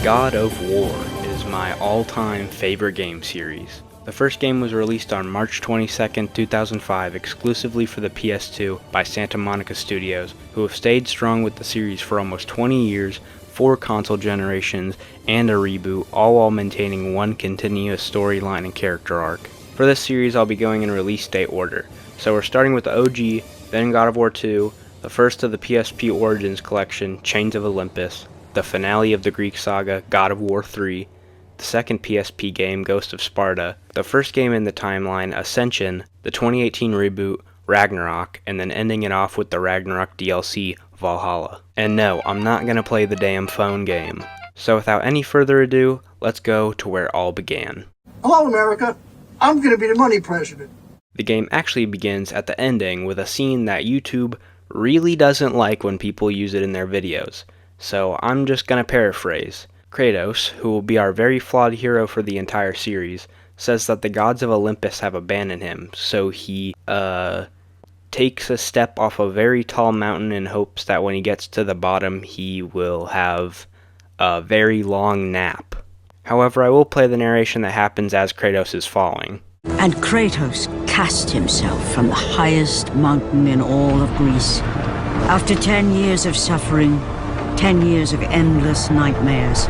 God of War is my all-time favorite game series. The first game was released on March 22, 2005 exclusively for the PS2 by Santa Monica Studios, who have stayed strong with the series for almost 20 years, 4 console generations, and a reboot, all while maintaining one continuous storyline and character arc. For this series I'll be going in release date order, so we're starting with the OG, then God of War 2, the first of the PSP Origins collection, Chains of Olympus, the finale of the Greek saga, God of War 3, the second PSP game, Ghost of Sparta, the first game in the timeline, Ascension, the 2018 reboot, Ragnarok, and then ending it off with the Ragnarok DLC, Valhalla. And no, I'm not gonna play the damn phone game. So without any further ado, let's go to where it all began. Hello, America. I'm gonna be the money president. The game actually begins at the ending with a scene that YouTube really doesn't like when people use it in their videos. So I'm just gonna paraphrase. Kratos, who will be our very flawed hero for the entire series, says that the gods of Olympus have abandoned him, so he, takes a step off a very tall mountain in hopes that when he gets to the bottom he will have a very long nap. However, I will play the narration that happens as Kratos is falling. And Kratos cast himself from the highest mountain in all of Greece. After 10 years of suffering, 10 years of endless nightmares,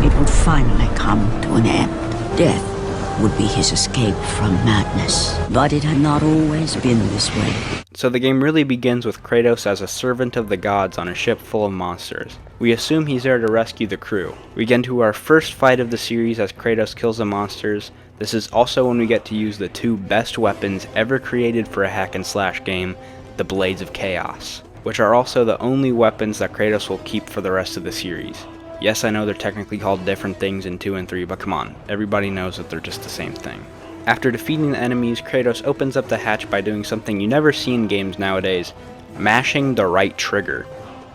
it would finally come to an end. Death would be his escape from madness. But it had not always been this way. So the game really begins with Kratos as a servant of the gods on a ship full of monsters. We assume he's there to rescue the crew. We get into our first fight of the series as Kratos kills the monsters. This is also when we get to use the 2 best weapons ever created for a hack and slash game, the Blades of Chaos, which are also the only weapons that Kratos will keep for the rest of the series. Yes, I know they're technically called different things in 2 and 3, but come on, everybody knows that they're just the same thing. After defeating the enemies, Kratos opens up the hatch by doing something you never see in games nowadays, mashing the right trigger.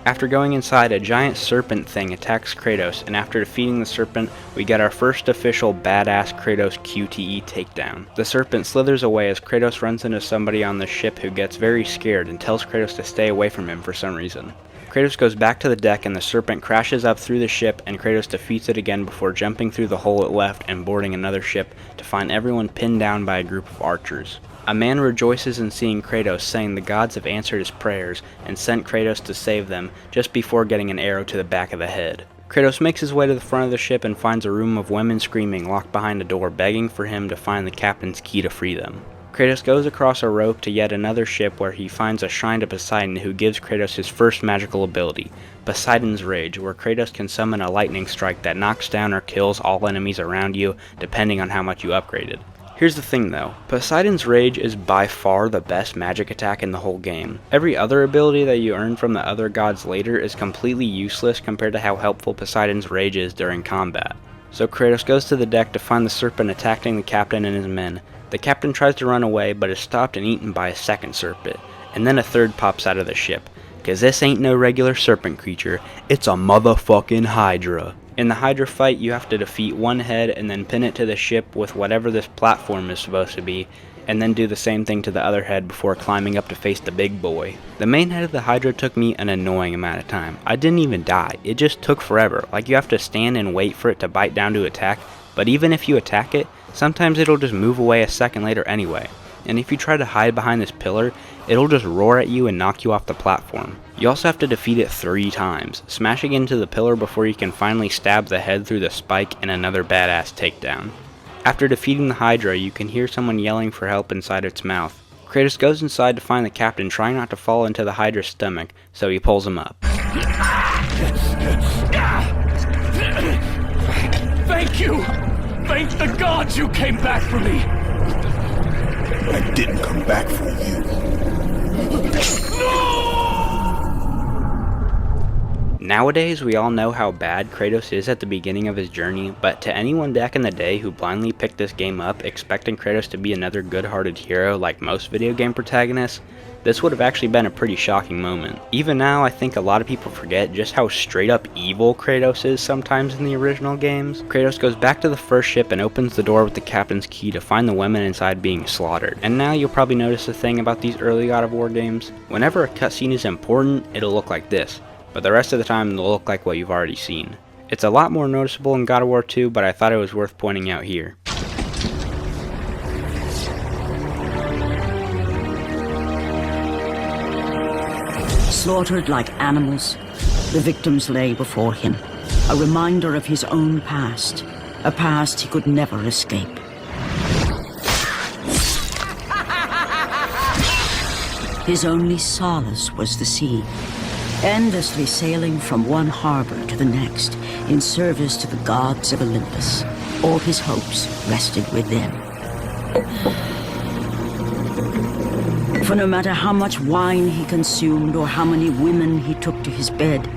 After going inside, a giant serpent thing attacks Kratos, and after defeating the serpent, we get our first official badass Kratos QTE takedown. The serpent slithers away as Kratos runs into somebody on the ship who gets very scared and tells Kratos to stay away from him for some reason. Kratos goes back to the deck and the serpent crashes up through the ship, and Kratos defeats it again before jumping through the hole it left and boarding another ship to find everyone pinned down by a group of archers. A man rejoices in seeing Kratos, saying the gods have answered his prayers and sent Kratos to save them just before getting an arrow to the back of the head. Kratos makes his way to the front of the ship and finds a room of women screaming locked behind a door, begging for him to find the captain's key to free them. Kratos goes across a rope to yet another ship where he finds a shrine to Poseidon, who gives Kratos his first magical ability, Poseidon's Rage, where Kratos can summon a lightning strike that knocks down or kills all enemies around you depending on how much you upgraded. Here's the thing though, Poseidon's Rage is by far the best magic attack in the whole game. Every other ability that you earn from the other gods later is completely useless compared to how helpful Poseidon's Rage is during combat. So Kratos goes to the deck to find the serpent attacking the captain and his men. The captain tries to run away but is stopped and eaten by a second serpent, and then a third pops out of the ship. Cause this ain't no regular serpent creature, it's a motherfucking Hydra. In the Hydra fight, you have to defeat one head and then pin it to the ship with whatever this platform is supposed to be, and then do the same thing to the other head before climbing up to face the big boy. The main head of the Hydra took me an annoying amount of time. I didn't even die, it just took forever. Like you have to stand and wait for it to bite down to attack, but even if you attack it, sometimes it'll just move away a second later anyway. And if you try to hide behind this pillar, it'll just roar at you and knock you off the platform. You also have to defeat it 3 times, smashing into the pillar before you can finally stab the head through the spike in another badass takedown. After defeating the Hydra, you can hear someone yelling for help inside its mouth. Kratos goes inside to find the captain, trying not to fall into the Hydra's stomach, so he pulls him up. Thank you! Thank the gods you came back for me! I didn't come back for you. No! Nowadays, we all know how bad Kratos is at the beginning of his journey, but to anyone back in the day who blindly picked this game up expecting Kratos to be another good-hearted hero like most video game protagonists, this would have actually been a pretty shocking moment. Even now, I think a lot of people forget just how straight up evil Kratos is sometimes in the original games. Kratos goes back to the first ship and opens the door with the captain's key to find the women inside being slaughtered. And now you'll probably notice a thing about these early God of War games. Whenever a cutscene is important, it'll look like this, but the rest of the time it'll look like what you've already seen. It's a lot more noticeable in God of War 2, but I thought it was worth pointing out here. Slaughtered like animals, the victims lay before him, a reminder of his own past, a past he could never escape. His only solace was the sea, endlessly sailing from one harbor to the next in service to the gods of Olympus. All his hopes rested with them. For no matter how much wine he consumed or how many women he took to his bed,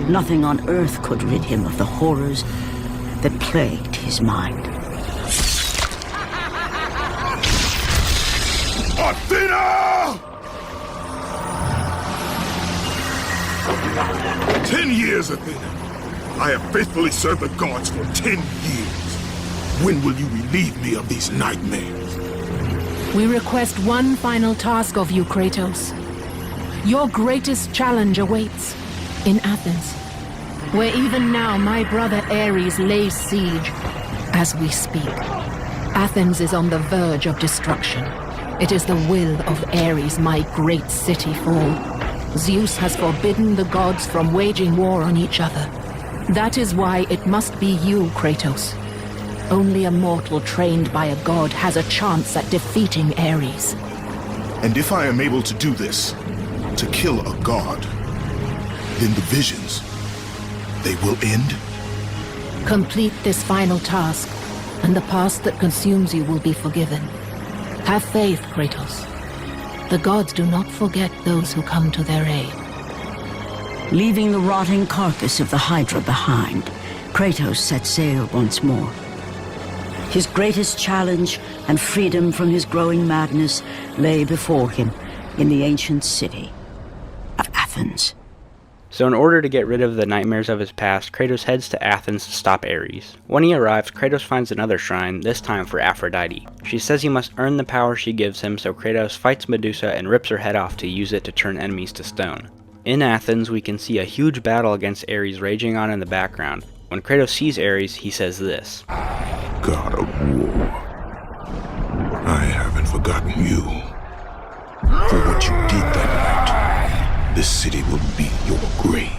nothing on earth could rid him of the horrors that plagued his mind. Athena! 10 years, Athena. I have faithfully served the gods for 10 years. When will you relieve me of these nightmares? We request one final task of you, Kratos. Your greatest challenge awaits in Athens, where even now my brother Ares lays siege as we speak. Athens is on the verge of destruction. It is the will of Ares my great city fall. Zeus has forbidden the gods from waging war on each other. That is why it must be you, Kratos. Only a mortal trained by a god has a chance at defeating Ares. And if I am able to do this, to kill a god, then the visions, they will end? Complete this final task, and the past that consumes you will be forgiven. Have faith, Kratos. The gods do not forget those who come to their aid. Leaving the rotting carcass of the Hydra behind, Kratos set sail once more. His greatest challenge and freedom from his growing madness lay before him in the ancient city of Athens. So in order to get rid of the nightmares of his past, Kratos heads to Athens to stop Ares. When he arrives, Kratos finds another shrine, this time for Aphrodite. She says he must earn the power she gives him, so Kratos fights Medusa and rips her head off to use it to turn enemies to stone. In Athens, we can see a huge battle against Ares raging on in the background. When Kratos sees Ares, he says this: God of War, I haven't forgotten you. For what you did that night, this city will be your grave.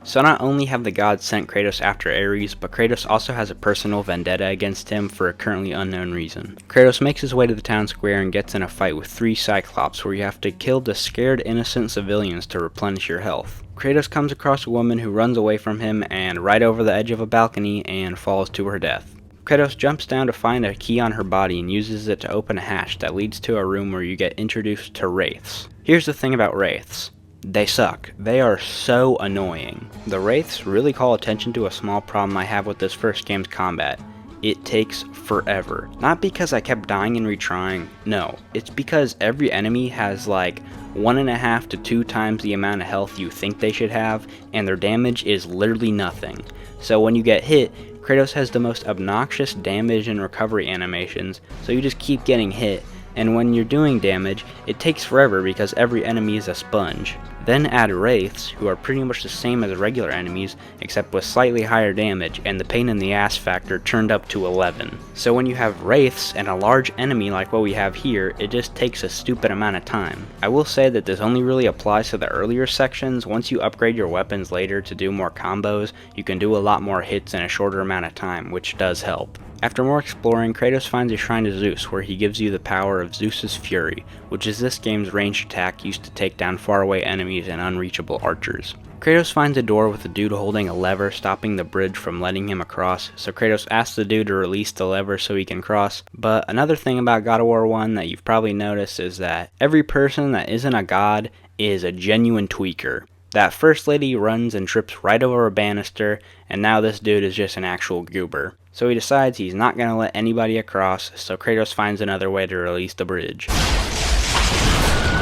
So not only have the gods sent Kratos after Ares, but Kratos also has a personal vendetta against him for a currently unknown reason. Kratos makes his way to the town square and gets in a fight with 3 Cyclops where you have to kill the scared innocent civilians to replenish your health. Kratos comes across a woman who runs away from him and right over the edge of a balcony and falls to her death. Kratos jumps down to find a key on her body and uses it to open a hatch that leads to a room where you get introduced to wraiths. Here's the thing about wraiths. They suck. They are so annoying. The wraiths really call attention to a small problem I have with this first game's combat. It takes forever. Not because I kept dying and retrying, no. It's because every enemy has like 1.5 to 2 times the amount of health you think they should have, and their damage is literally nothing. So when you get hit, Kratos has the most obnoxious damage and recovery animations, so you just keep getting hit, and when you're doing damage, it takes forever because every enemy is a sponge. Then add wraiths, who are pretty much the same as regular enemies, except with slightly higher damage, and the pain in the ass factor turned up to 11. So when you have wraiths and a large enemy like what we have here, it just takes a stupid amount of time. I will say that this only really applies to the earlier sections. Once you upgrade your weapons later to do more combos, you can do a lot more hits in a shorter amount of time, which does help. After more exploring, Kratos finds a shrine to Zeus where he gives you the power of Zeus's Fury, which is this game's ranged attack used to take down faraway enemies and unreachable archers. Kratos finds a door with a dude holding a lever stopping the bridge from letting him across, so Kratos asks the dude to release the lever so he can cross. But another thing about God of War 1 that you've probably noticed is that every person that isn't a god is a genuine tweaker. That first lady runs and trips right over a banister, and now this dude is just an actual goober. So he decides he's not going to let anybody across, so Kratos finds another way to release the bridge.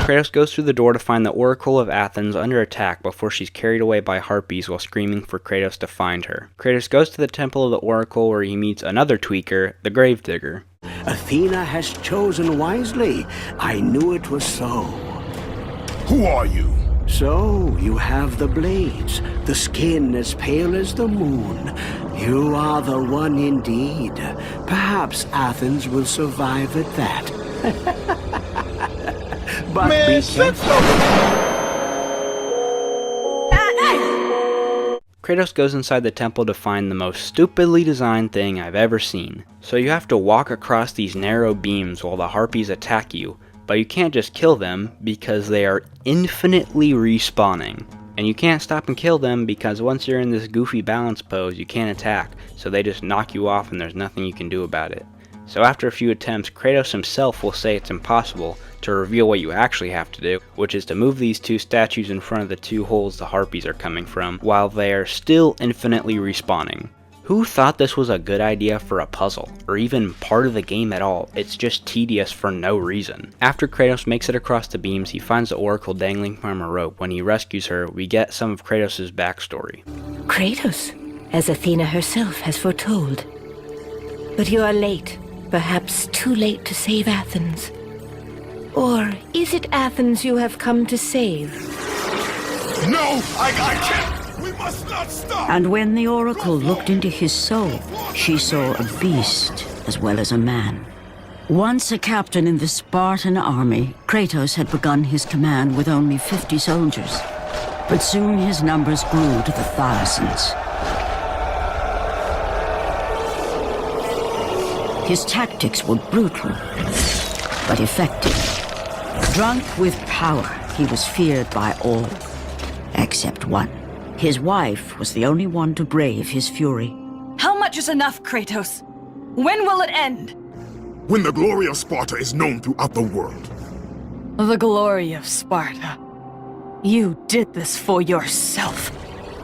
Kratos goes through the door to find the Oracle of Athens under attack before she's carried away by harpies while screaming for Kratos to find her. Kratos goes to the temple of the Oracle where he meets another tweaker, the Gravedigger. Athena has chosen wisely. I knew it was so. Who are you? So, you have the blades, the skin as pale as the moon. You are the one indeed. Perhaps Athens will survive at that. But be careful. Kratos goes inside the temple to find the most stupidly designed thing I've ever seen. So you have to walk across these narrow beams while the harpies attack you, but you can't just kill them because they are infinitely respawning. And you can't stop and kill them because once you're in this goofy balance pose you can't attack, so they just knock you off and there's nothing you can do about it. So after a few attempts, Kratos himself will say it's impossible to reveal what you actually have to do, which is to move these two statues in front of the two holes the harpies are coming from, while they are still infinitely respawning. Who thought this was a good idea for a puzzle, or even part of the game at all? It's just tedious for no reason. After Kratos makes it across the beams, he finds the Oracle dangling from a rope. When he rescues her, we get some of Kratos' backstory. Kratos, as Athena herself has foretold. But you are late, perhaps too late to save Athens. Or is it Athens you have come to save? No! I can't! We must not stop! And when the Oracle looked into his soul, she saw a beast as well as a man. Once a captain in the Spartan army, Kratos had begun his command with only 50 soldiers. But soon his numbers grew to the thousands. His tactics were brutal, but effective. Drunk with power, he was feared by all, except one. His wife was the only one to brave his fury. How much is enough, Kratos? When will it end? When the glory of Sparta is known throughout the world. The glory of Sparta. You did this for yourself.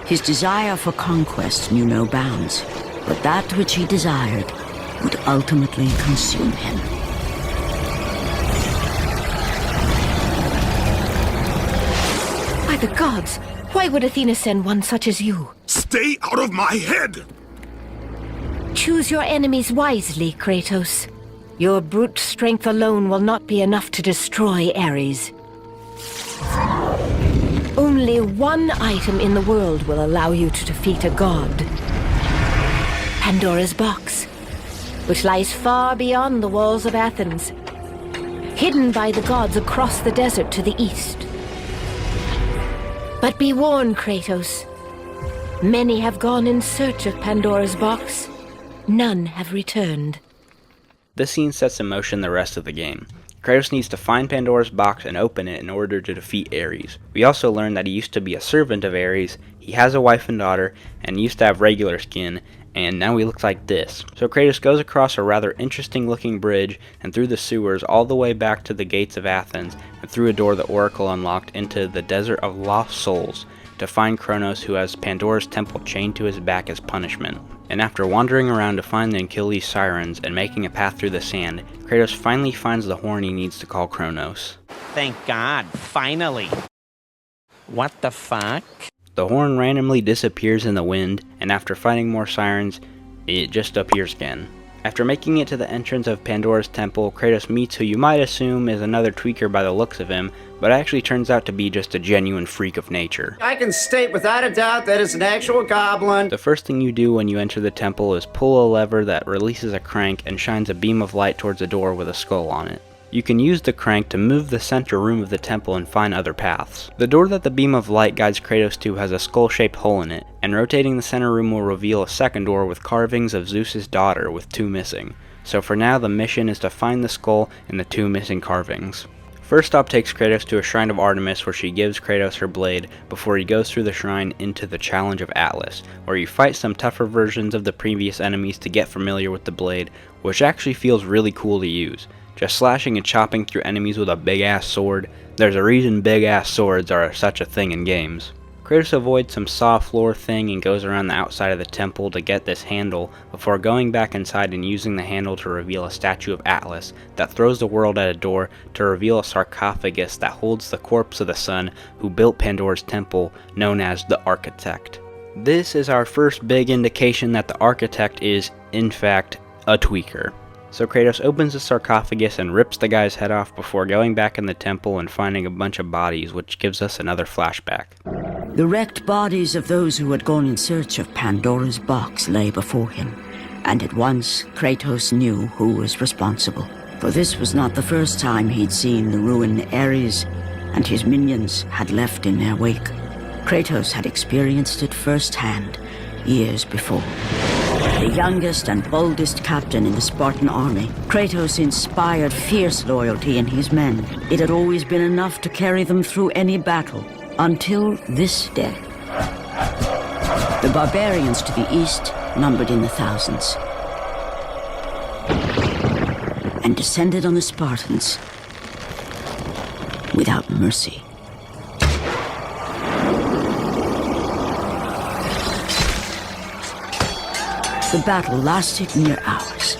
His desire for conquest knew no bounds, but that which he desired would ultimately consume him. By the gods, why would Athena send one such as you? Stay out of my head! Choose your enemies wisely, Kratos. Your brute strength alone will not be enough to destroy Ares. Only one item in the world will allow you to defeat a god. Pandora's box, which lies far beyond the walls of Athens, hidden by the gods across the desert to the east. But be warned, Kratos. Many have gone in search of Pandora's box. None have returned. This scene sets in motion the rest of the game. Kratos needs to find Pandora's box and open it in order to defeat Ares. We also learn that he used to be a servant of Ares, he has a wife and daughter, and used to have regular skin, and now he looks like this. So Kratos goes across a rather interesting looking bridge and through the sewers all the way back to the gates of Athens and through a door the Oracle unlocked into the Desert of Lost Souls to find Kronos, who has Pandora's temple chained to his back as punishment. And after wandering around to find the Achilles sirens and making a path through the sand, Kratos finally finds the horn he needs to call Kronos. Thank God, finally. What the fuck? The horn randomly disappears in the wind, and after finding more sirens, it just appears again. After making it to the entrance of Pandora's temple, Kratos meets who you might assume is another tweaker by the looks of him, but actually turns out to be just a genuine freak of nature. I can state without a doubt that it's an actual goblin. The first thing you do when you enter the temple is pull a lever that releases a crank and shines a beam of light towards a door with a skull on it. You can use the crank to move the center room of the temple and find other paths. The door that the beam of light guides Kratos to has a skull-shaped hole in it, and rotating the center room will reveal a second door with carvings of Zeus's daughter with two missing. So for now the mission is to find the skull and the two missing carvings. First stop takes Kratos to a shrine of Artemis where she gives Kratos her blade before he goes through the shrine into the Challenge of Atlas, where you fight some tougher versions of the previous enemies to get familiar with the blade, which actually feels really cool to use. Just slashing and chopping through enemies with a big ass sword. There's a reason big ass swords are such a thing in games. Kratos avoids some saw floor thing and goes around the outside of the temple to get this handle before going back inside and using the handle to reveal a statue of Atlas that throws the world at a door to reveal a sarcophagus that holds the corpse of the son who built Pandora's temple, known as the Architect. This is our first big indication that the Architect is, in fact, a tweaker. So Kratos opens the sarcophagus and rips the guy's head off before going back in the temple and finding a bunch of bodies, which gives us another flashback. The wrecked bodies of those who had gone in search of Pandora's box lay before him, and at once Kratos knew who was responsible. For this was not the first time he'd seen the ruin Ares and his minions had left in their wake. Kratos had experienced it firsthand years before. The youngest and boldest captain in the Spartan army, Kratos inspired fierce loyalty in his men. It had always been enough to carry them through any battle, until this day. The barbarians to the east numbered in the thousands, and descended on the Spartans without mercy. The battle lasted near hours.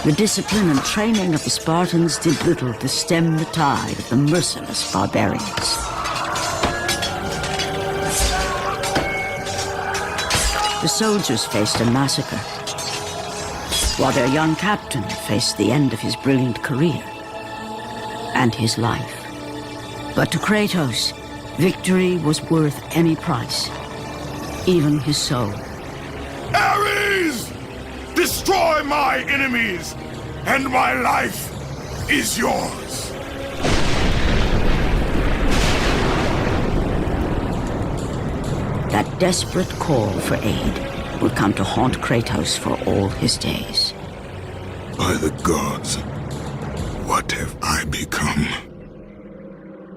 The discipline and training of the Spartans did little to stem the tide of the merciless barbarians. The soldiers faced a massacre, while their young captain faced the end of his brilliant career and his life. But to Kratos, victory was worth any price, even his soul. Ares! Destroy my enemies, and my life is yours. That desperate call for aid would come to haunt Kratos for all his days. By the gods, what have I become?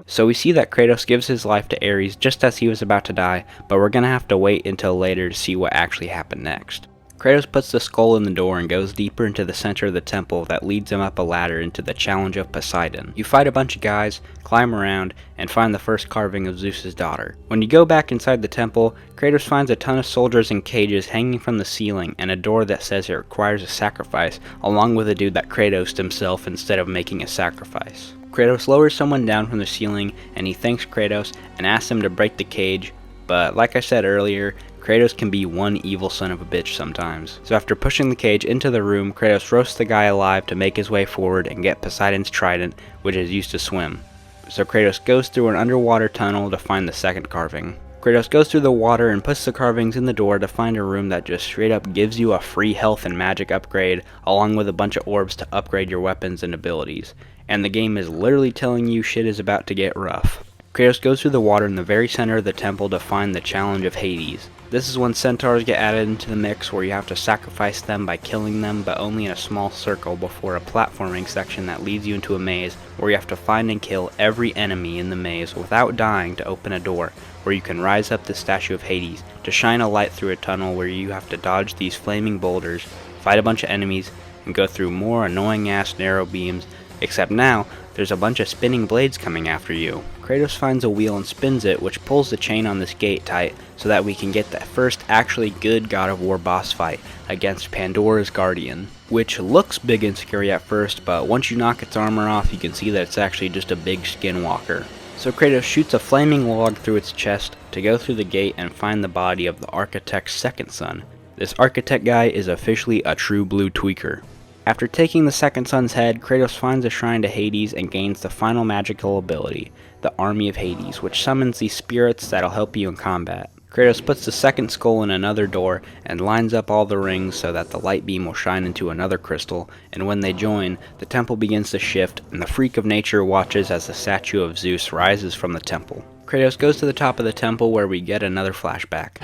So we see that Kratos gives his life to Ares just as he was about to die, but we're gonna have to wait until later to see what actually happened next. Kratos puts the skull in the door and goes deeper into the center of the temple that leads him up a ladder into the Challenge of Poseidon. You fight a bunch of guys, climb around, and find the first carving of Zeus's daughter. When you go back inside the temple, Kratos finds a ton of soldiers in cages hanging from the ceiling and a door that says it requires a sacrifice, along with a dude that Kratos himself instead of making a sacrifice. Kratos lowers someone down from the ceiling and he thanks Kratos and asks him to break the cage, but like I said earlier, Kratos can be one evil son of a bitch sometimes. So after pushing the cage into the room, Kratos roasts the guy alive to make his way forward and get Poseidon's trident, which is used to swim. So Kratos goes through an underwater tunnel to find the second carving. Kratos goes through the water and puts the carvings in the door to find a room that just straight up gives you a free health and magic upgrade, along with a bunch of orbs to upgrade your weapons and abilities. And the game is literally telling you shit is about to get rough. Kratos goes through the water in the very center of the temple to find the Challenge of Hades. This is when centaurs get added into the mix, where you have to sacrifice them by killing them, but only in a small circle before a platforming section that leads you into a maze where you have to find and kill every enemy in the maze without dying to open a door where you can rise up the statue of Hades to shine a light through a tunnel where you have to dodge these flaming boulders, fight a bunch of enemies, and go through more annoying ass narrow beams, except now there's a bunch of spinning blades coming after you. Kratos finds a wheel and spins it, which pulls the chain on this gate tight so that we can get the first actually good God of War boss fight against Pandora's Guardian, which looks big and scary at first, but once you knock its armor off you can see that it's actually just a big skinwalker. So Kratos shoots a flaming log through its chest to go through the gate and find the body of the architect's second son. This architect guy is officially a true blue tweaker. After taking the second son's head, Kratos finds a shrine to Hades and gains the final magical ability, the Army of Hades, which summons these spirits that'll help you in combat. Kratos puts the second skull in another door and lines up all the rings so that the light beam will shine into another crystal, and when they join, the temple begins to shift and the freak of nature watches as the statue of Zeus rises from the temple. Kratos goes to the top of the temple where we get another flashback.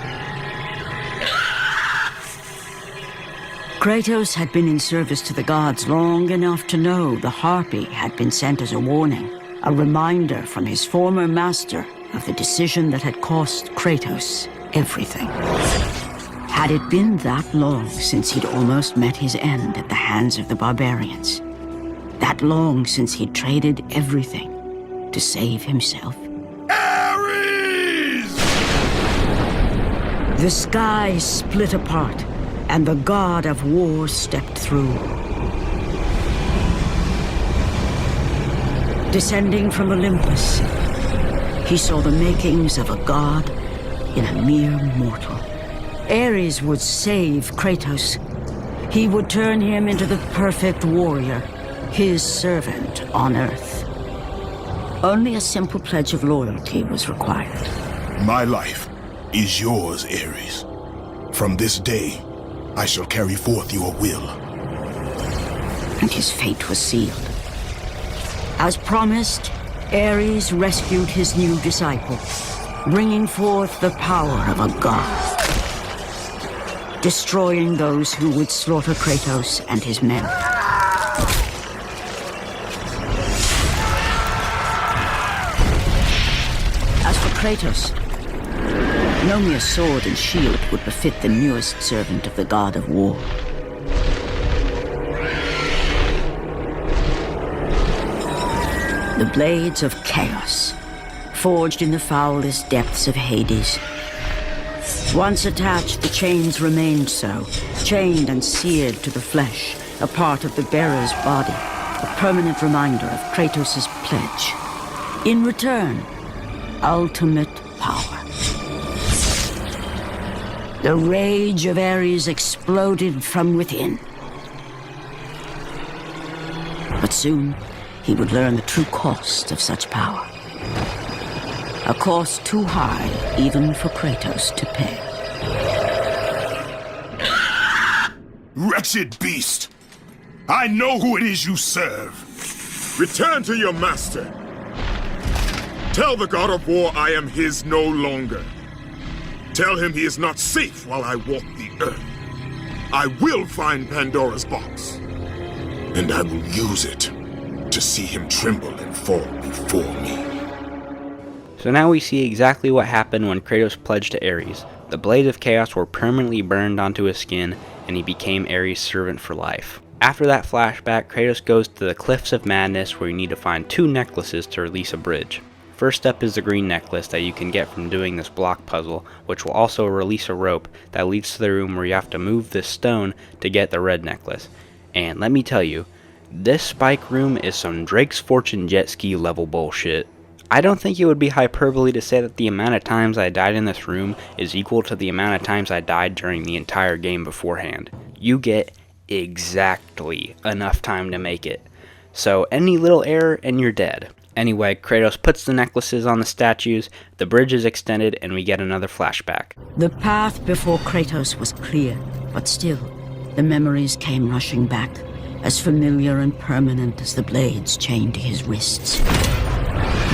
Kratos had been in service to the gods long enough to know the Harpy had been sent as a warning, a reminder from his former master of the decision that had cost Kratos everything. Had it been that long since he'd almost met his end at the hands of the barbarians? That long since he'd traded everything to save himself? Ares! The sky split apart, and the god of war stepped through. Descending from Olympus, He saw the makings of a god in a mere mortal. Ares would save Kratos. He would turn him into the perfect warrior, his servant on Earth. Only a simple pledge of loyalty was required. My life is yours, Ares. From this day, I shall carry forth your will. And his fate was sealed. As promised, Ares rescued his new disciple, bringing forth the power of a god, destroying those who would slaughter Kratos and his men. As for Kratos, no mere sword and shield would befit the newest servant of the god of war. The blades of chaos, forged in the foulest depths of Hades. Once attached, the chains remained so, chained and seared to the flesh, a part of the bearer's body, a permanent reminder of Kratos' pledge. In return, ultimate power. The rage of Ares exploded from within. But soon, he would learn the true cost of such power. A cost too high even for Kratos to pay. Wretched beast! I know who it is you serve. Return to your master. Tell the god of war I am his no longer. Tell him he is not safe while I walk the earth. I will find Pandora's box. And I will use it to see him tremble and fall before me. So now we see exactly what happened when Kratos pledged to Ares. The blades of chaos were permanently burned onto his skin, and he became Ares' servant for life. After that flashback, Kratos goes to the Cliffs of Madness, where you need to find 2 necklaces to release a bridge. First up is the green necklace that you can get from doing this block puzzle, which will also release a rope that leads to the room where you have to move this stone to get the red necklace. And let me tell you, this spike room is some Drake's Fortune jet ski level bullshit. I don't think it would be hyperbole to say that the amount of times I died in this room is equal to the amount of times I died during the entire game beforehand. You get exactly enough time to make it. So any little error and you're dead. Anyway, Kratos puts the necklaces on the statues, the bridge is extended, and we get another flashback. The path before Kratos was clear, but still, the memories came rushing back, as familiar and permanent as the blades chained to his wrists.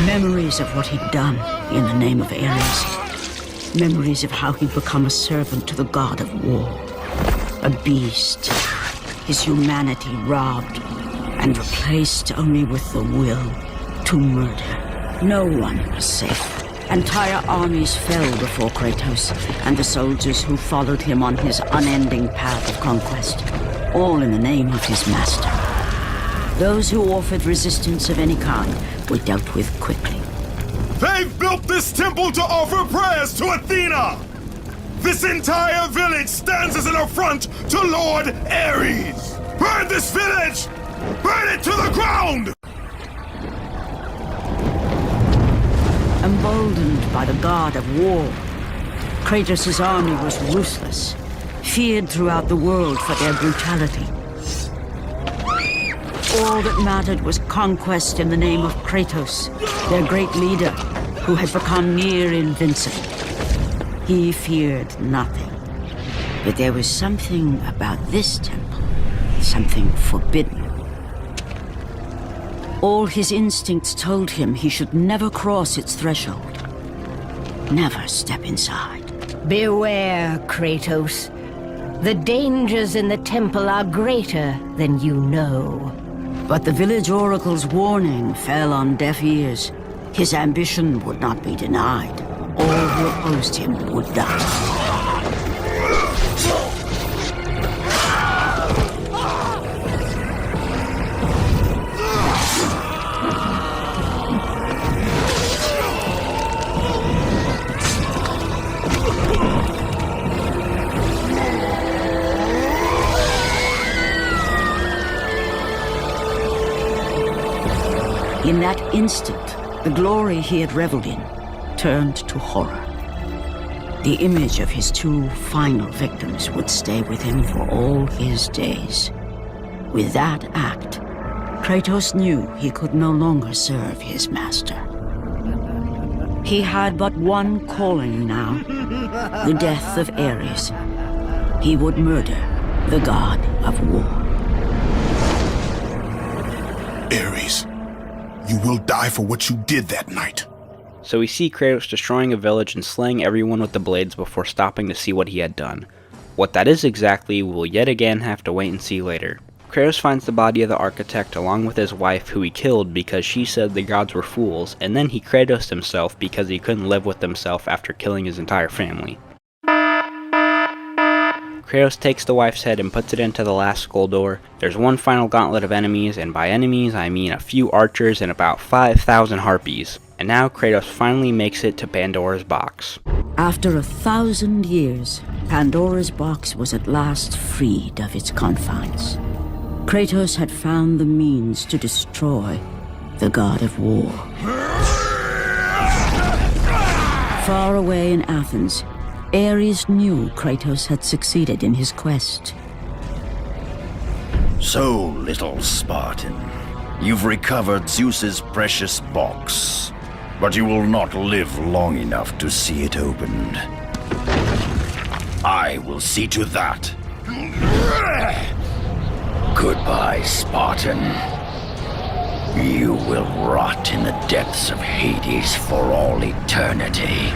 Memories of what he'd done in the name of Ares. Memories of how he'd become a servant to the god of war. A beast, his humanity robbed and replaced only with the will to murder. No one was safe. Entire armies fell before Kratos and the soldiers who followed him on his unending path of conquest, all in the name of his master. Those who offered resistance of any kind were dealt with quickly. They've built this temple to offer prayers to Athena! This entire village stands as an affront to Lord Ares! Burn this village! Burn it to the ground! Emboldened by the god of war, Kratos' army was ruthless, feared throughout the world for their brutality. All that mattered was conquest in the name of Kratos, their great leader, who had become near invincible. He feared nothing. But there was something about this temple, something forbidden. All his instincts told him he should never cross its threshold. Never step inside. Beware, Kratos. The dangers in the temple are greater than you know. But the village oracle's warning fell on deaf ears. His ambition would not be denied. All who opposed him would die. In that instant, the glory he had reveled in, turned to horror. The image of his two final victims would stay with him for all his days. With that act, Kratos knew he could no longer serve his master. He had but one calling now, the death of Ares. He would murder the god of war. Ares, you will die for what you did that night. So we see Kratos destroying a village and slaying everyone with the blades before stopping to see what he had done. What that is exactly, we'll yet again have to wait and see later. Kratos finds the body of the architect along with his wife, who he killed because she said the gods were fools, and then he Kratos himself because he couldn't live with himself after killing his entire family. Kratos takes the wife's head and puts it into the last skull door. There's one final gauntlet of enemies, and by enemies I mean a few archers and about 5,000 harpies. And now Kratos finally makes it to Pandora's box. After 1,000 years, Pandora's box was at last freed of its confines. Kratos had found the means to destroy the god of war. Far away in Athens, Ares knew Kratos had succeeded in his quest. So, little Spartan, you've recovered Zeus's precious box, but you will not live long enough to see it opened. I will see to that. Goodbye, Spartan. You will rot in the depths of Hades for all eternity.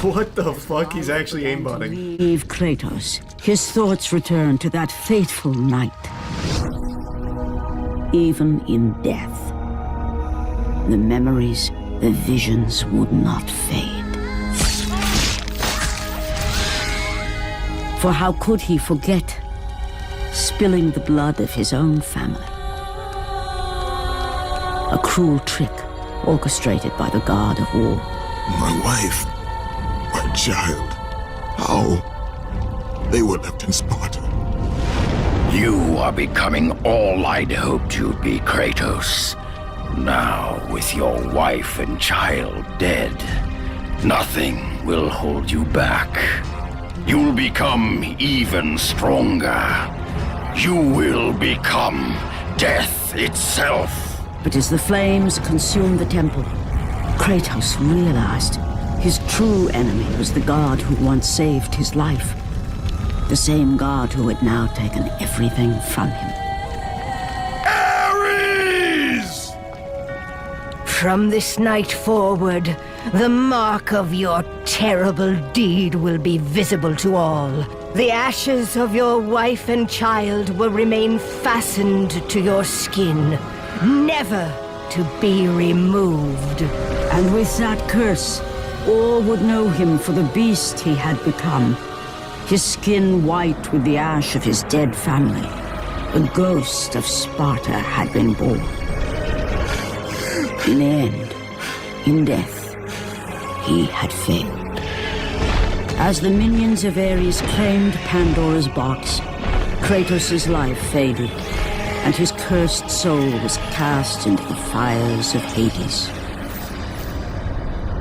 What the fuck? He's actually aimbotting. Leave Kratos. His thoughts return to that fateful night. Even in death, the memories, the visions would not fade. For how could he forget spilling the blood of his own family? A cruel trick orchestrated by the god of war. My wife, my child, how? They were left in Sparta. You are becoming all I'd hoped you'd be, Kratos. Now, with your wife and child dead, nothing will hold you back. You'll become even stronger. You will become death itself. But as the flames consumed the temple, Kratos realized his true enemy was the god who once saved his life. The same god who had now taken everything from him. Ares! From this night forward, the mark of your terrible deed will be visible to all. The ashes of your wife and child will remain fastened to your skin, never to be removed. And with that curse, all would know him for the beast he had become. His skin white with the ash of his dead family. The ghost of Sparta had been born. In the end, in death, he had failed. As the minions of Ares claimed Pandora's box, Kratos' life faded, and his cursed soul was cast into the fires of Hades.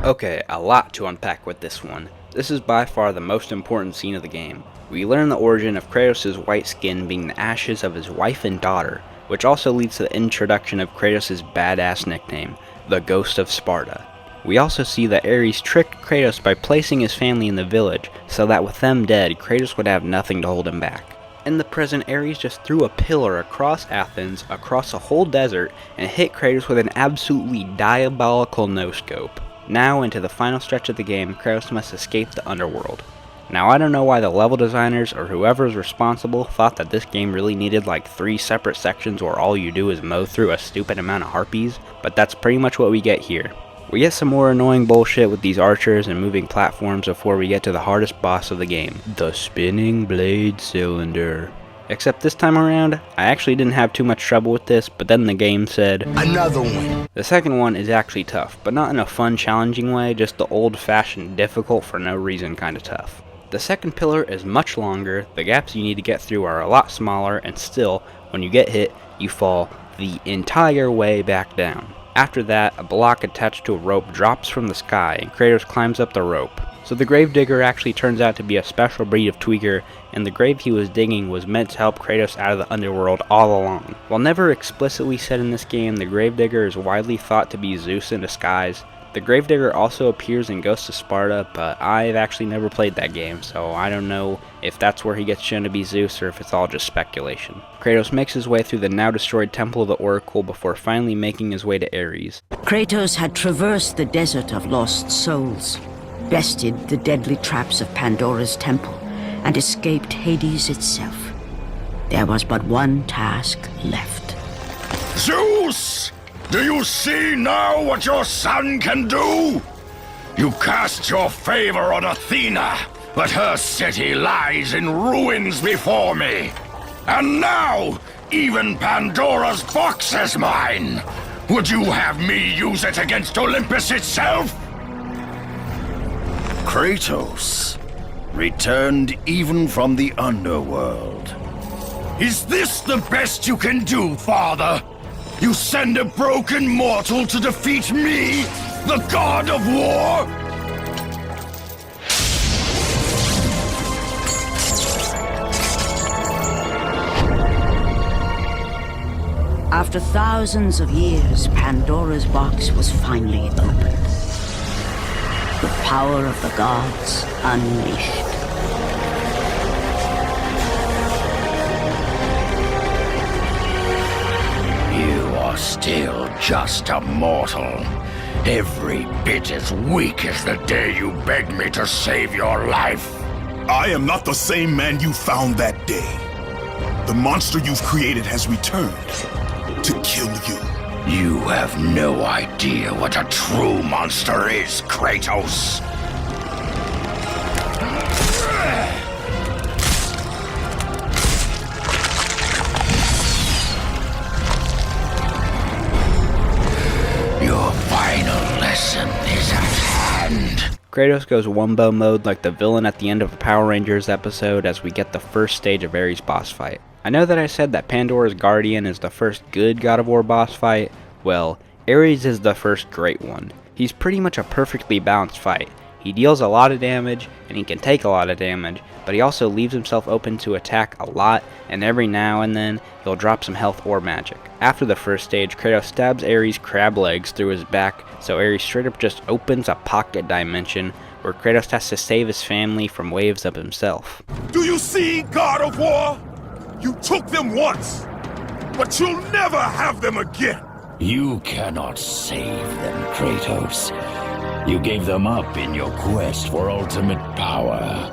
Okay, a lot to unpack with this one. This is by far the most important scene of the game. We learn the origin of Kratos' white skin being the ashes of his wife and daughter, which also leads to the introduction of Kratos' badass nickname, the Ghost of Sparta. We also see that Ares tricked Kratos by placing his family in the village, so that with them dead, Kratos would have nothing to hold him back. In the present, Ares just threw a pillar across Athens, across a whole desert, and hit Kratos with an absolutely diabolical no-scope. Now, into the final stretch of the game, Kratos must escape the underworld. Now, I don't know why the level designers, or whoever is responsible, thought that this game really needed like 3 separate sections where all you do is mow through a stupid amount of harpies, but that's pretty much what we get here. We get some more annoying bullshit with these archers and moving platforms before we get to the hardest boss of the game, the spinning blade cylinder. Except this time around, I actually didn't have too much trouble with this, but then the game said, Another one. The second one is actually tough, but not in a fun, challenging way, just the old-fashioned, difficult for no reason kind of tough. The second pillar is much longer, the gaps you need to get through are a lot smaller, and still, when you get hit, you fall the entire way back down. After that, a block attached to a rope drops from the sky, and Kratos climbs up the rope. So the Gravedigger actually turns out to be a special breed of tweaker, and the grave he was digging was meant to help Kratos out of the underworld all along. While never explicitly said in this game, the Gravedigger is widely thought to be Zeus in disguise. The Gravedigger also appears in Ghost of Sparta, but I've actually never played that game, so I don't know if that's where he gets shown to be Zeus or if it's all just speculation. Kratos makes his way through the now destroyed Temple of the Oracle before finally making his way to Ares. Kratos had traversed the desert of lost souls, bested the deadly traps of Pandora's temple, and escaped Hades itself. There was but one task left. Zeus! Do you see now what your son can do? You cast your favor on Athena, but her city lies in ruins before me. And now, even Pandora's box is mine. Would you have me use it against Olympus itself? Kratos, returned even from the underworld. Is this the best you can do, Father? You send a broken mortal to defeat me, the god of war? After thousands of years, Pandora's box was finally opened. The power of the gods unleashed. You are still just a mortal. Every bit as weak as the day you begged me to save your life. I am not the same man you found that day. The monster you've created has returned to kill you. You have no idea what a true monster is, Kratos. Your final lesson is at hand. Kratos goes Wumbo mode like the villain at the end of a Power Rangers episode as we get the first stage of Ares' boss fight. I know that I said that Pandora's Guardian is the first good God of War boss fight. Well, Ares is the first great one. He's pretty much a perfectly balanced fight. He deals a lot of damage, and he can take a lot of damage, but he also leaves himself open to attack a lot, and every now and then, he'll drop some health or magic. After the first stage, Kratos stabs Ares' crab legs through his back, so Ares straight up just opens a pocket dimension, where Kratos has to save his family from waves of himself. Do you see, God of War? You took them once, but you'll never have them again. You cannot save them, Kratos. You gave them up in your quest for ultimate power.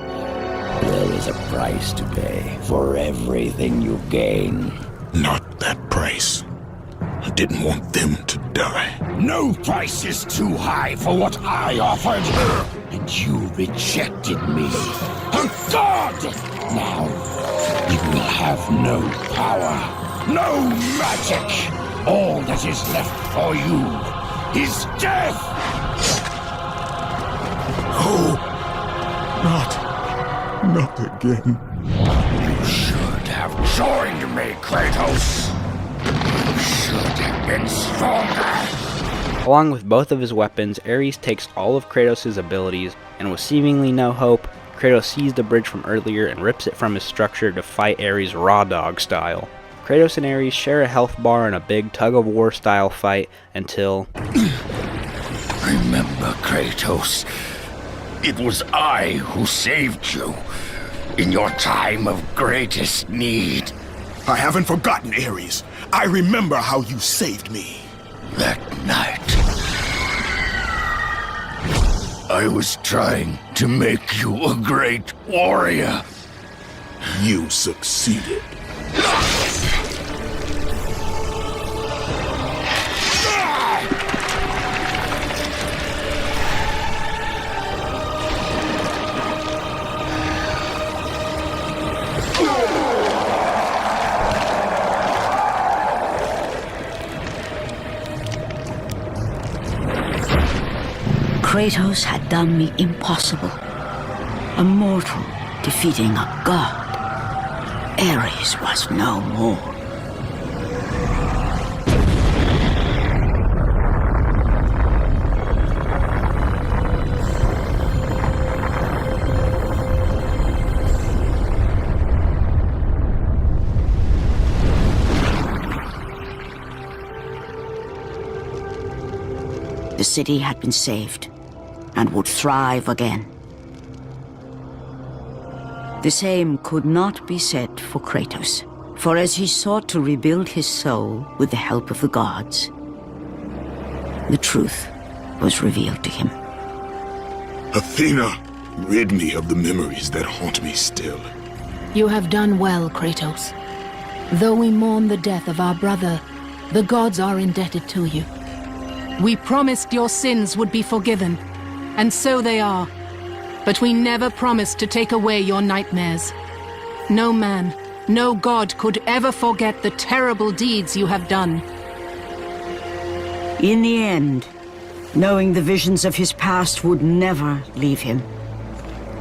There is a price to pay for everything you gain. Not that price. I didn't want them to die. No price is too high for what I offered. And you rejected me. A god! Now, you will have no power, no magic. All that is left for you is death! Oh, not again. You should have joined me, Kratos. You should have been stronger. Along with both of his weapons, Ares takes all of Kratos' abilities, and with seemingly no hope, Kratos sees the bridge from earlier and rips it from its structure to fight Ares raw dog style. Kratos and Ares share a health bar in a big tug-of-war style fight until... Remember, Kratos, it was I who saved you in your time of greatest need. I haven't forgotten, Ares. I remember how you saved me. That night, I was trying to make you a great warrior. You succeeded. Kratos had done the impossible. A mortal defeating a god. Ares was no more. The city had been saved and would thrive again. The same could not be said for Kratos, for as he sought to rebuild his soul with the help of the gods, the truth was revealed to him. Athena, rid me of the memories that haunt me still. You have done well, Kratos. Though we mourn the death of our brother, the gods are indebted to you. We promised your sins would be forgiven, and so they are. But we never promised to take away your nightmares. No man, no god could ever forget the terrible deeds you have done. In the end, knowing the visions of his past would never leave him,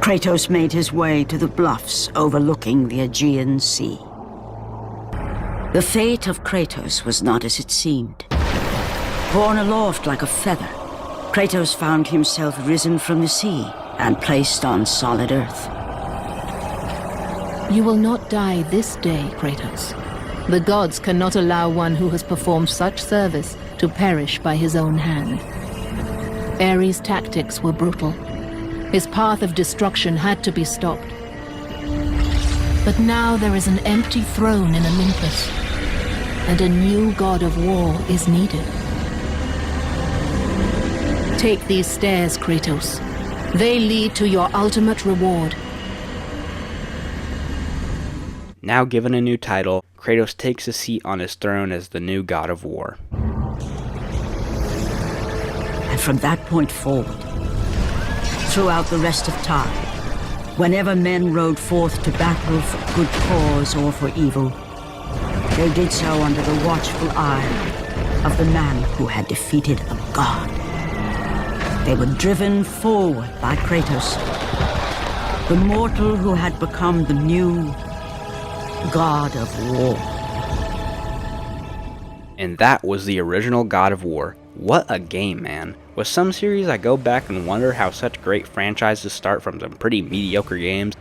Kratos made his way to the bluffs overlooking the Aegean Sea. The fate of Kratos was not as it seemed. Borne aloft like a feather, Kratos found himself risen from the sea and placed on solid earth. You will not die this day, Kratos. The gods cannot allow one who has performed such service to perish by his own hand. Ares' tactics were brutal. His path of destruction had to be stopped. But now there is an empty throne in Olympus, and a new god of war is needed. Take these stairs, Kratos. They lead to your ultimate reward. Now given a new title, Kratos takes a seat on his throne as the new god of war. And from that point forward, throughout the rest of time, whenever men rode forth to battle for good cause or for evil, they did so under the watchful eye of the man who had defeated a god. They were driven forward by Kratos, the mortal who had become the new god of war. And that was the original God of War. What a game, man. With some series I go back and wonder how such great franchises start from some pretty mediocre games.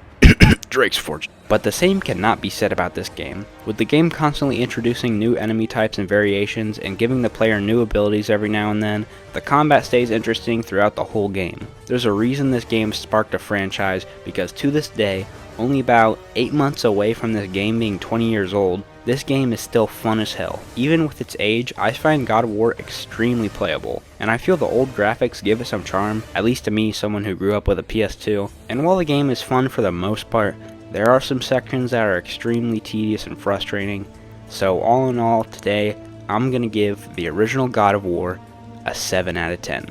Drake's Fortune. But the same cannot be said about this game. With the game constantly introducing new enemy types and variations and giving the player new abilities every now and then, the combat stays interesting throughout the whole game. There's a reason this game sparked a franchise, because to this day, only about 8 months away from this game being 20 years old, this game is still fun as hell. Even with its age, I find God of War extremely playable, and I feel the old graphics give it some charm, at least to me, someone who grew up with a PS2. And while the game is fun for the most part, there are some sections that are extremely tedious and frustrating. So all in all, today, I'm gonna give the original God of War a 7 out of 10.